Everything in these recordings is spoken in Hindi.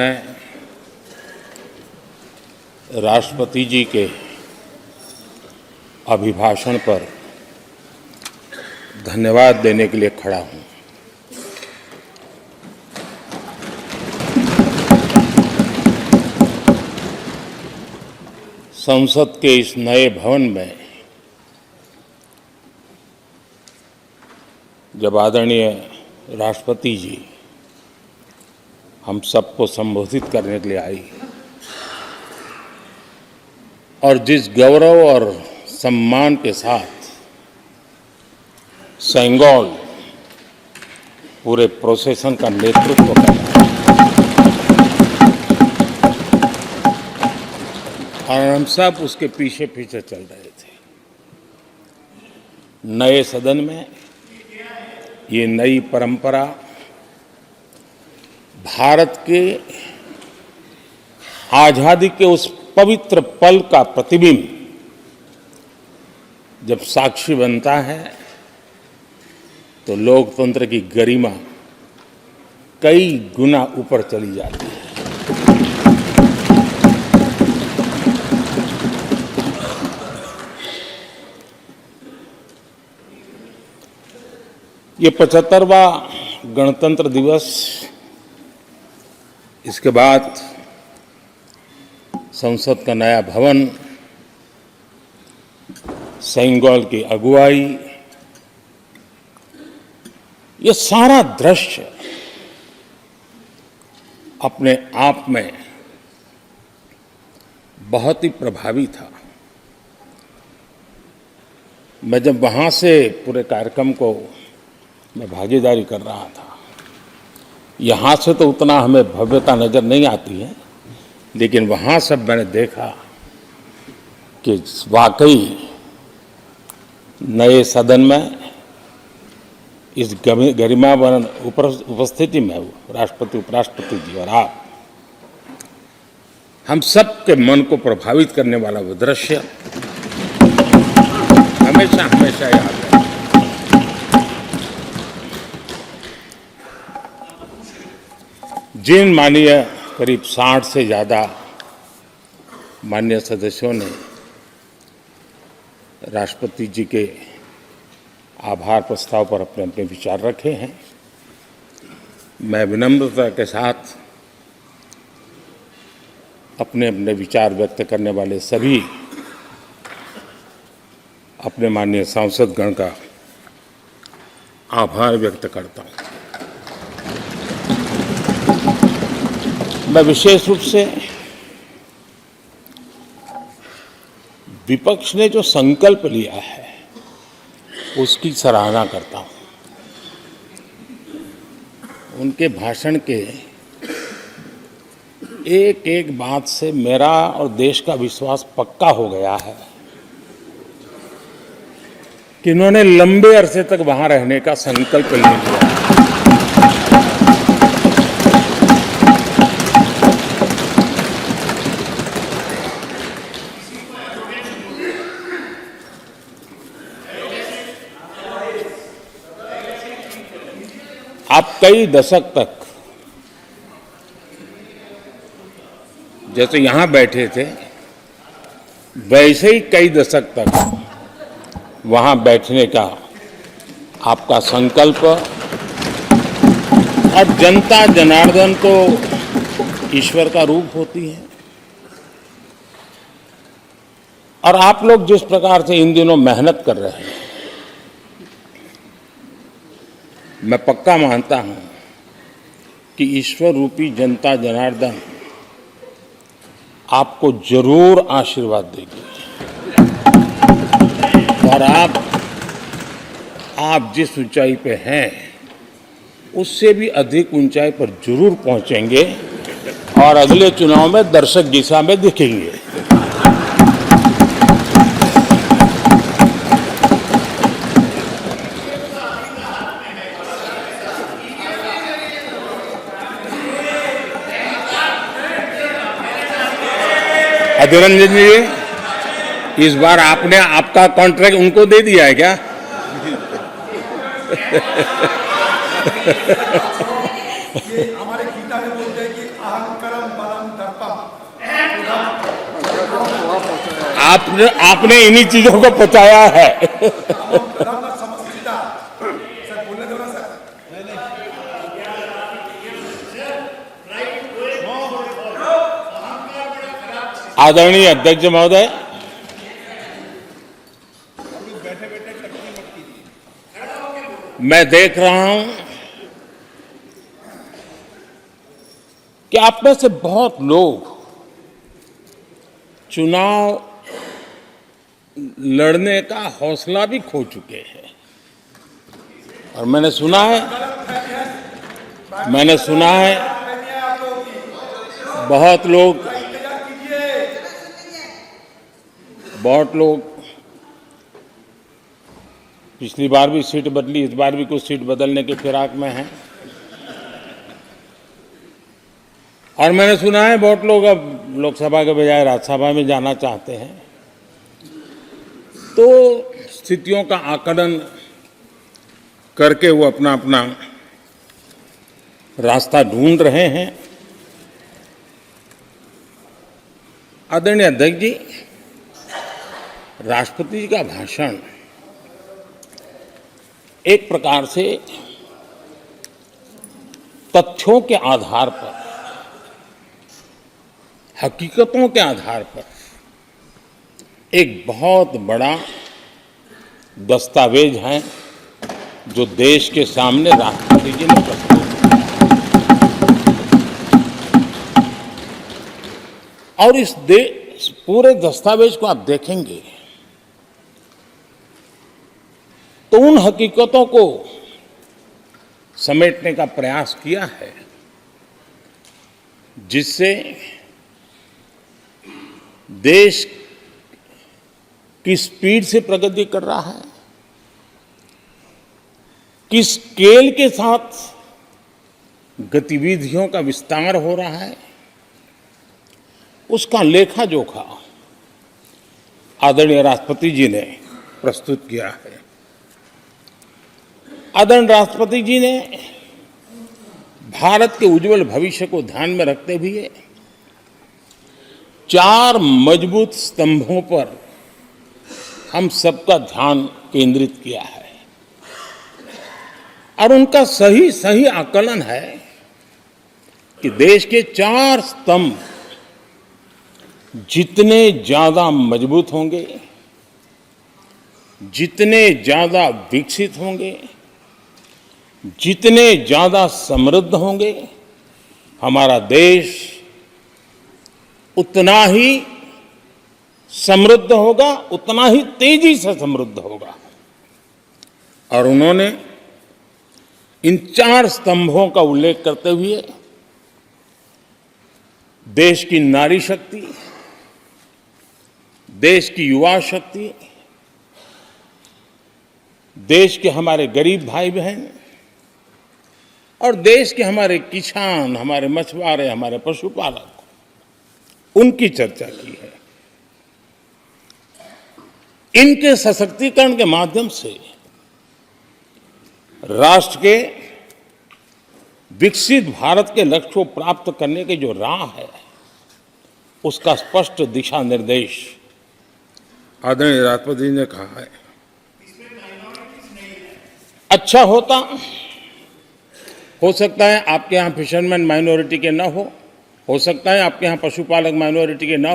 मैं राष्ट्रपति जी के अभिभाषण पर धन्यवाद देने के लिए खड़ा हूं। संसद के इस नए भवन में जब आदरणीय राष्ट्रपति जी हम सबको संबोधित करने के लिए आई और जिस गौरव और सम्मान के साथ सेंगोल पूरे प्रोसेसन का नेतृत्व कर रहा और हम सब उसके पीछे पीछे चल रहे थे। नए सदन में ये नई परंपरा भारत के आजादी के उस पवित्र पल का प्रतिबिंब जब साक्षी बनता है तो लोकतंत्र की गरिमा कई गुना ऊपर चली जाती है। ये 75वां गणतंत्र दिवस, इसके बाद संसद का नया भवन, सेंगोल की अगुवाई, ये सारा दृश्य अपने आप में बहुत ही प्रभावी था। मैं जब वहां से पूरे कार्यक्रम को मैं भागीदारी कर रहा था, यहाँ से तो उतना हमें भव्यता नजर नहीं आती है, लेकिन वहाँ सब मैंने देखा कि वाकई नए सदन में इस गरिमावान उपस्थिति में राष्ट्रपति, उपराष्ट्रपति जी और आप, हम सब के मन को प्रभावित करने वाला वो दृश्य हमेशा हमेशा याद है। जिन माननीय करीब 60 से ज़्यादा माननीय सदस्यों ने राष्ट्रपति जी के आभार प्रस्ताव पर अपने अपने विचार रखे हैं, मैं विनम्रता के साथ अपने अपने विचार व्यक्त करने वाले सभी अपने माननीय सांसदगण का आभार व्यक्त करता हूँ। मैं विशेष रूप से विपक्ष ने जो संकल्प लिया है उसकी सराहना करता हूं। उनके भाषण के एक एक बात से मेरा और देश का विश्वास पक्का हो गया है कि इन्होंने लंबे अरसे तक वहां रहने का संकल्प ले लिया। आप कई दशक तक जैसे यहां बैठे थे वैसे ही कई दशक तक वहां बैठने का आपका संकल्प, और जनता जनार्दन तो ईश्वर का रूप होती है, और आप लोग जिस प्रकार से इन दिनों मेहनत कर रहे हैं, मैं पक्का मानता हूं कि ईश्वर रूपी जनता जनार्दन आपको जरूर आशीर्वाद देगी और आप जिस ऊंचाई पे हैं उससे भी अधिक ऊंचाई पर जरूर पहुंचेंगे और अगले चुनाव में दर्शक दिशा में दिखेंगे। अधीर रंजन जी, इस बार आपने आपका कॉन्ट्रैक्ट उनको दे दिया है क्या? हमारे गीता में बोलते हैं कि अहंकार आपने इन्हीं चीजों को पहुंचाया है। आदरणीय अध्यक्ष महोदय, मैं देख रहा हूं कि आप में से बहुत लोग चुनाव लड़ने का हौसला भी खो चुके हैं। और मैंने सुना है बहुत लोग पिछली बार भी सीट बदली, इस बार भी कुछ सीट बदलने की फिराक में हैं। और मैंने सुना है बहुत लोग अब लोकसभा के बजाय राज्यसभा में जाना चाहते हैं। तो स्थितियों का आकलन करके वो अपना अपना रास्ता ढूंढ रहे हैं। आदरणीय अध्यक्ष जी, राष्ट्रपति जी का भाषण एक प्रकार से तथ्यों के आधार पर, हकीकतों के आधार पर एक बहुत बड़ा दस्तावेज है जो देश के सामने राष्ट्रपति जी ने प्रस्तुत किया। और इस पूरे दस्तावेज को आप देखेंगे तो उन हकीकतों को समेटने का प्रयास किया है जिससे देश किस स्पीड से प्रगति कर रहा है, किस स्केल के साथ गतिविधियों का विस्तार हो रहा है, उसका लेखा जोखा आदरणीय राष्ट्रपति जी ने प्रस्तुत किया है। आदरणीय राष्ट्रपति जी ने भारत के उज्जवल भविष्य को ध्यान में रखते हुए 4 मजबूत स्तंभों पर हम सबका ध्यान केंद्रित किया है। और उनका सही आकलन है कि देश के 4 स्तंभ जितने ज्यादा मजबूत होंगे, जितने ज्यादा विकसित होंगे, जितने ज्यादा समृद्ध होंगे, हमारा देश उतना ही समृद्ध होगा, उतना ही तेजी से समृद्ध होगा। और उन्होंने इन 4 स्तंभों का उल्लेख करते हुए देश की नारी शक्ति, देश की युवा शक्ति, देश के हमारे गरीब भाई बहन और देश के हमारे किसान, हमारे मछुआरे, हमारे पशुपालक, उनकी चर्चा की है। इनके सशक्तिकरण के माध्यम से राष्ट्र के विकसित भारत के लक्ष्य को प्राप्त करने की जो राह है, उसका स्पष्ट दिशा निर्देश आदरणीय राष्ट्रपति जी ने कहा है। अच्छा होता, हो सकता है आपके यहाँ फिशरमैन माइनॉरिटी के ना हो सकता है आपके यहाँ पशुपालक माइनॉरिटी के ना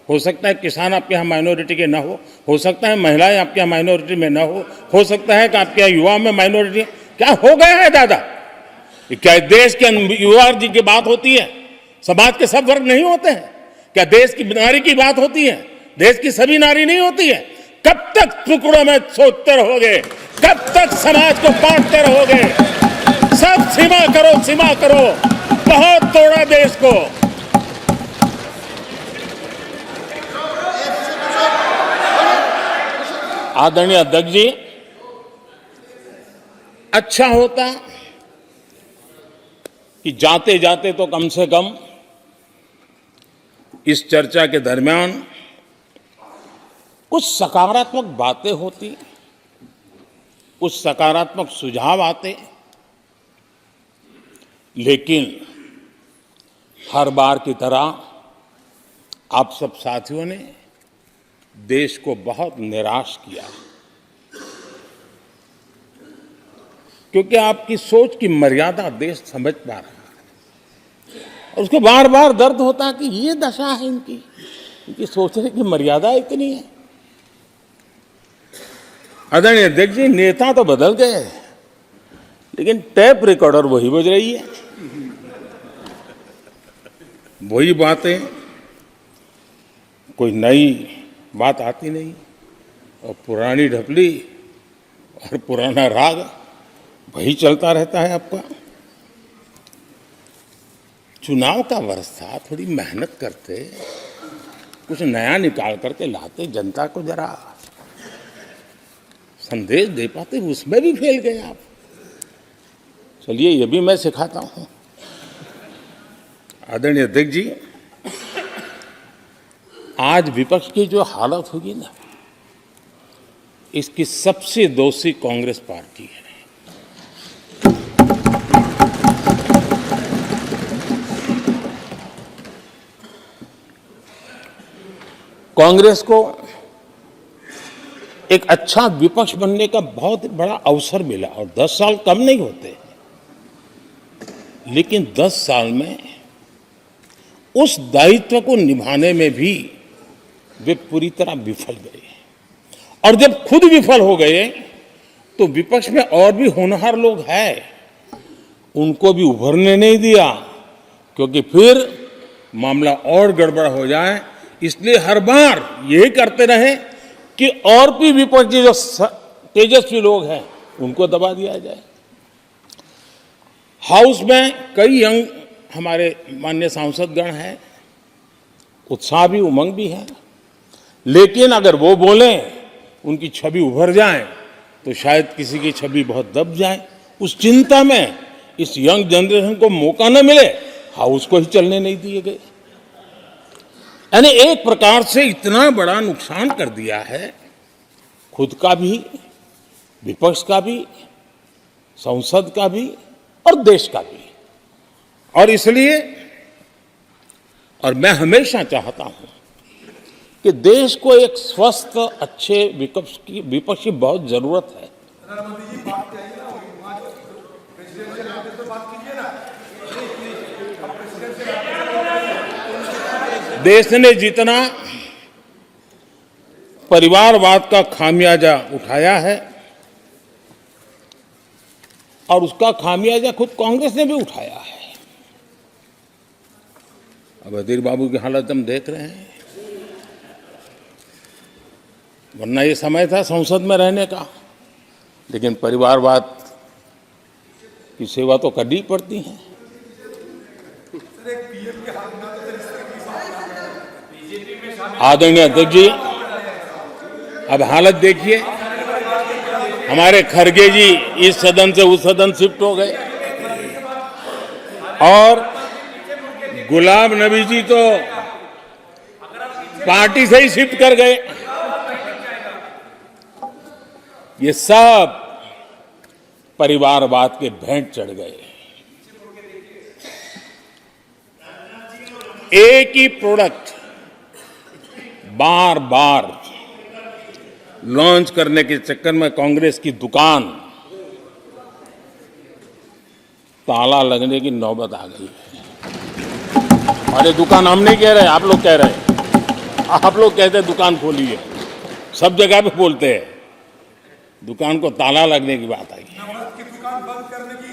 हो सकता है किसान आपके यहाँ माइनॉरिटी के ना हो सकता है महिलाएं आपके यहाँ माइनॉरिटी में ना हो सकता है कि आपके यहाँ युवा में माइनॉरिटी। क्या हो गया है दादा? क्या देश के युवा जी की बात होती है? समाज के सब वर्ग नहीं होते हैं क्या? देश की नारी की बात होती है? देश की सभी नारी नहीं होती है? कब तक टुकड़ों में सोचते रहोगे? कब तक समाज को बांटते रहोगे? सब सीमा करो, बहुत तोड़ा देश को। आदरणीय अध्यक्ष जी, अच्छा होता कि जाते जाते तो कम से कम इस चर्चा के दरमियान कुछ सकारात्मक बातें होती, कुछ सकारात्मक सुझाव आते। लेकिन हर बार की तरह आप सब साथियों ने देश को बहुत निराश किया, क्योंकि आपकी सोच की मर्यादा देश समझ पा रहा है और उसको बार बार दर्द होता है कि ये दशा है इनकी सोचने की मर्यादा इतनी है। आदरणीय अध्यक्ष जी, नेता तो बदल गए लेकिन टेप रिकॉर्डर वही बज रही है, वही बातें, कोई नई बात आती नहीं और पुरानी ढपली और पुराना राग वही चलता रहता है आपका। चुनाव का वर्ष था, थोड़ी मेहनत करते, कुछ नया निकाल करके लाते, जनता को जरा संदेश दे पाते, उसमें भी फेल गए आप। चलिए ये भी मैं सिखाता हूं। आदरणीय अध्यक्ष जी, आज विपक्ष की जो हालत होगी ना, इसकी सबसे दोषी कांग्रेस पार्टी है। कांग्रेस को एक अच्छा विपक्ष बनने का बहुत बड़ा अवसर मिला और 10 साल कम नहीं होते, लेकिन 10 साल में उस दायित्व को निभाने में भी वे पूरी तरह विफल गए। और जब खुद विफल हो गए तो विपक्ष में और भी होनहार लोग हैं, उनको भी उभरने नहीं दिया, क्योंकि फिर मामला और गड़बड़ हो जाए। इसलिए हर बार यही करते रहे कि और भी विपक्षी जो तेजस्वी लोग हैं उनको दबा दिया जाए। हाउस में कई यंग हमारे माननीय सांसदगण हैं, उत्साह भी उमंग भी है, लेकिन अगर वो बोलें, उनकी छवि उभर जाए तो शायद किसी की छवि बहुत दब जाए। उस चिंता में इस यंग जनरेशन को मौका न मिले, हाउस को ही चलने नहीं दिए गए। यानी एक प्रकार से इतना बड़ा नुकसान कर दिया है, खुद का भी, विपक्ष का भी, संसद का भी और देश का भी। और इसलिए, और मैं हमेशा चाहता हूं कि देश को एक स्वस्थ अच्छे विपक्ष की बहुत जरूरत है। देश ने जितना परिवारवाद का खामियाजा उठाया है और उसका खामियाजा खुद कांग्रेस ने भी उठाया है। अब अधीर बाबू की हालत हम देख रहे हैं, वरना ये समय था संसद में रहने का, लेकिन परिवारवाद की सेवा तो करनी पड़ती है। आदरणीय अध्यक्ष जी, अब हालत देखिए, हमारे खरगे जी इस सदन से उस सदन शिफ्ट हो गए और गुलाम नबी जी तो पार्टी से ही शिफ्ट कर गए। ये सब परिवारवाद के भेंट चढ़ गए। एक ही प्रोडक्ट बार बार लॉन्च करने के चक्कर में कांग्रेस की दुकान ताला लगने की नौबत आ गई है। अरे दुकान हम नहीं कह रहे, आप लोग कह रहे हैं। आप लोग कहते हैं दुकान खोलिए, सब जगह पे बोलते हैं, दुकान को ताला लगने की बात आई। दुकान बंद करने की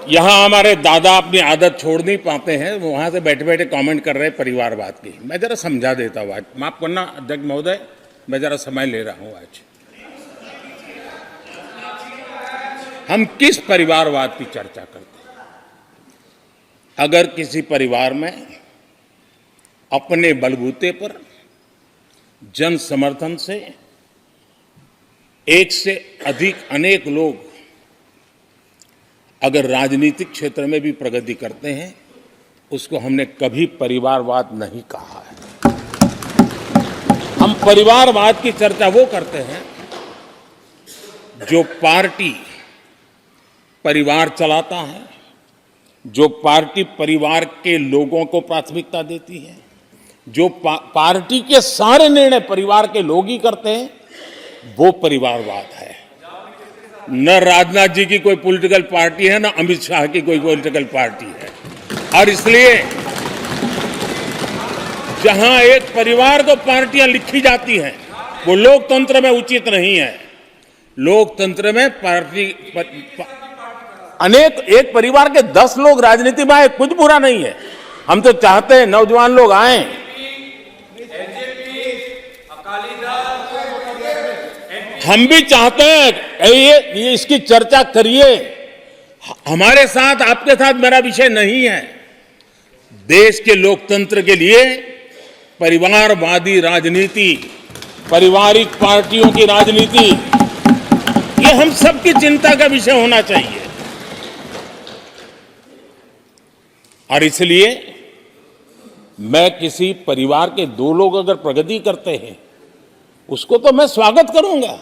यहाँ हमारे दादा अपनी आदत छोड़ नहीं पाते हैं, वो वहां से बैठे बैठे कमेंट कर रहे हैं परिवारवाद की। मैं जरा समझा देता हूँ, आज माफ करना अध्यक्ष महोदय, मैं जरा समय ले रहा हूँ। आज हम किस परिवारवाद की चर्चा करते हैं? अगर किसी परिवार में अपने बलबूते पर जन समर्थन से एक से अधिक अनेक लोग अगर राजनीतिक क्षेत्र में भी प्रगति करते हैं, उसको हमने कभी परिवारवाद नहीं कहा है। हम परिवारवाद की चर्चा वो करते हैं जो पार्टी परिवार चलाता है, जो पार्टी परिवार के लोगों को प्राथमिकता देती है, जो पार्टी के सारे निर्णय परिवार के लोग ही करते हैं, वो परिवारवाद है। न राजनाथ जी की कोई पॉलिटिकल पार्टी है, न अमित शाह की कोई पॉलिटिकल पार्टी है। और इसलिए जहां एक परिवार को पार्टियां लिखी जाती हैं, वो लोकतंत्र में उचित नहीं है। लोकतंत्र में एक परिवार के 10 लोग राजनीति में आए, कुछ बुरा नहीं है। हम तो चाहते हैं नौजवान लोग आए। हम भी चाहते हैं ये इसकी चर्चा करिए। हमारे साथ, आपके साथ मेरा विषय नहीं है। देश के लोकतंत्र के लिए परिवारवादी राजनीति, पारिवारिक पार्टियों की राजनीति, ये हम सबकी चिंता का विषय होना चाहिए। और इसलिए मैं किसी परिवार के 2 लोग अगर प्रगति करते हैं, उसको तो मैं स्वागत करूंगा।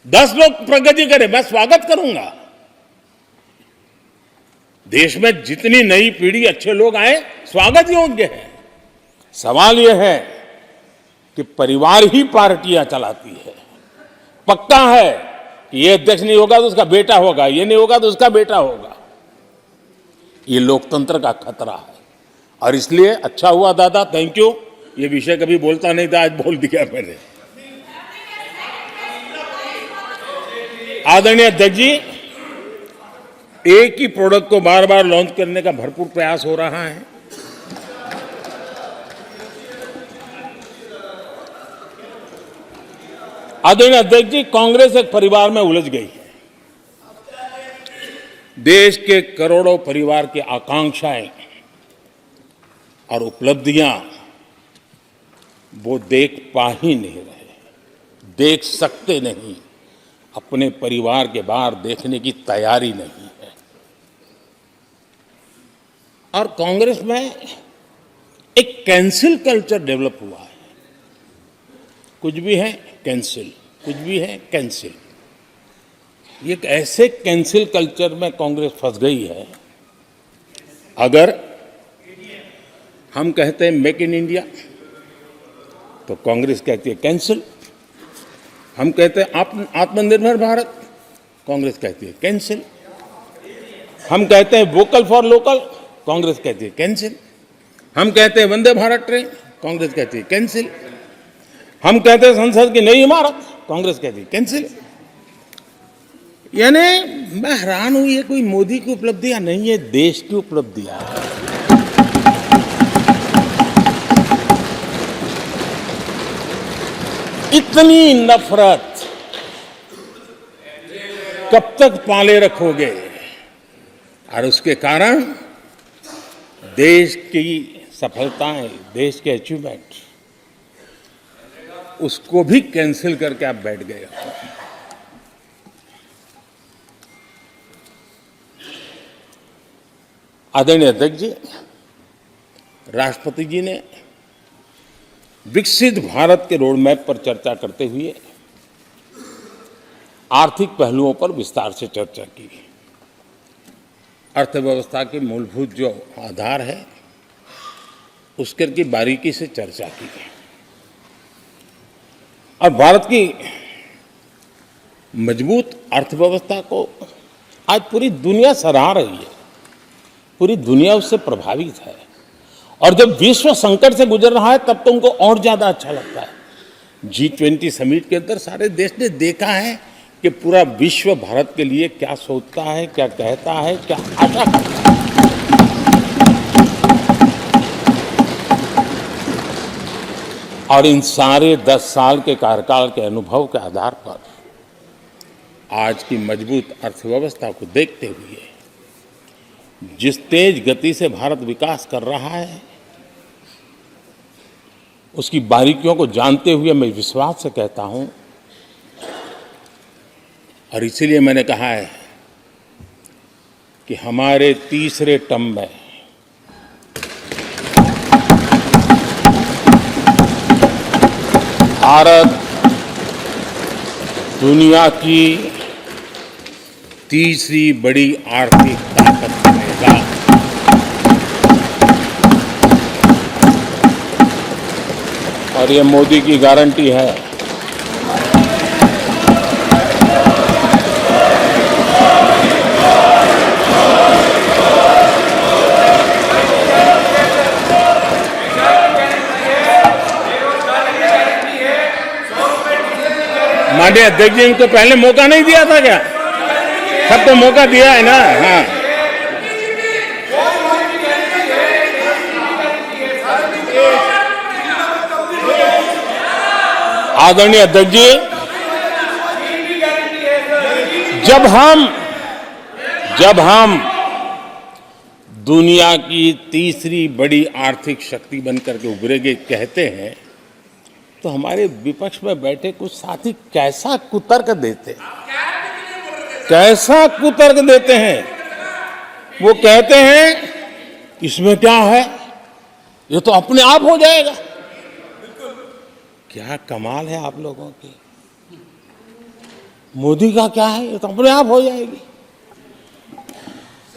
10 लोग प्रगति करें, मैं स्वागत करूंगा। देश में जितनी नई पीढ़ी अच्छे लोग आए, स्वागत योग्य है। सवाल यह है कि परिवार ही पार्टियां चलाती है। पक्का है कि ये अध्यक्ष नहीं होगा तो उसका बेटा होगा, ये नहीं होगा तो उसका बेटा होगा। ये लोकतंत्र का खतरा है। और इसलिए अच्छा हुआ दादा, थैंक यू। ये विषय कभी बोलता नहीं था, आज बोल दिया मैंने। आदरणीय अध्यक्ष जी, एक ही प्रोडक्ट को बार बार लॉन्च करने का भरपूर प्रयास हो रहा है। आदरणीय अध्यक्ष जी, कांग्रेस एक परिवार में उलझ गई है। देश के करोड़ों परिवार की आकांक्षाएं और उपलब्धियां वो देख पा ही नहीं रहे, देख सकते नहीं, अपने परिवार के बाहर देखने की तैयारी नहीं है। और कांग्रेस में एक कैंसिल कल्चर डेवलप हुआ है। कुछ भी है कैंसिल, कुछ भी है कैंसिल। ये एक ऐसे कैंसिल कल्चर में कांग्रेस फंस गई है। अगर हम कहते हैं मेक इन इंडिया, तो कांग्रेस कहती है कैंसिल। हम कहते हैं आत्मनिर्भर भारत, कांग्रेस कहती है कैंसिल। हम कहते हैं वोकल फॉर लोकल, कांग्रेस कहती है कैंसिल। हम कहते हैं वंदे भारत ट्रेन, कांग्रेस कहती है कैंसिल। हम कहते हैं संसद की नई इमारत, कांग्रेस कहती है कैंसिल। यानी मैं हैरान हूं, ये कोई मोदी की उपलब्धियां नहीं है, देश की उपलब्धियां है। इतनी नफरत कब तक पाले रखोगे? और उसके कारण देश की सफलताएं, देश के अचीवमेंट, उसको भी कैंसिल करके आप बैठ गए हो। आदरणीय अध्यक्ष जी, राष्ट्रपति जी ने विकसित भारत के रोड मैप पर चर्चा करते हुए आर्थिक पहलुओं पर विस्तार से चर्चा की। अर्थव्यवस्था के मूलभूत जो आधार है, उसके की बारीकी से चर्चा की। और भारत की मजबूत अर्थव्यवस्था को आज पूरी दुनिया सराह रही है, पूरी दुनिया उससे प्रभावित है। और जब विश्व संकट से गुजर रहा है, तब तो उनको और ज्यादा अच्छा लगता है। G20 समिट के अंदर सारे देश ने देखा है कि पूरा विश्व भारत के लिए क्या सोचता है, क्या कहता है, क्या आशा करता है। और इन सारे 10 साल के कार्यकाल के अनुभव के आधार पर आज की मजबूत अर्थव्यवस्था को देखते हुए जिस तेज गति से भारत विकास कर रहा है, उसकी बारीकियों को जानते हुए मैं विश्वास से कहता हूं, और इसीलिए मैंने कहा है कि हमारे तीसरे टर्म में भारत दुनिया की तीसरी बड़ी आर्थिक ताकत बनेगा। और ये मोदी की गारंटी है। माननीय अध्यक्ष जी ने तो पहले मौका नहीं दिया था क्या? सबको मौका दिया है ना। हाँ, आदरणीय अध्यक्ष जी, जब हम दुनिया की तीसरी बड़ी आर्थिक शक्ति बनकर के उभरेंगे कहते हैं, तो हमारे विपक्ष में बैठे कुछ साथी कैसा कुतर्क देते हैं। वो कहते हैं इसमें क्या है, ये तो अपने आप हो जाएगा। क्या कमाल है आप लोगों की। मोदी का क्या है, ये तो अपने आप हो जाएगी।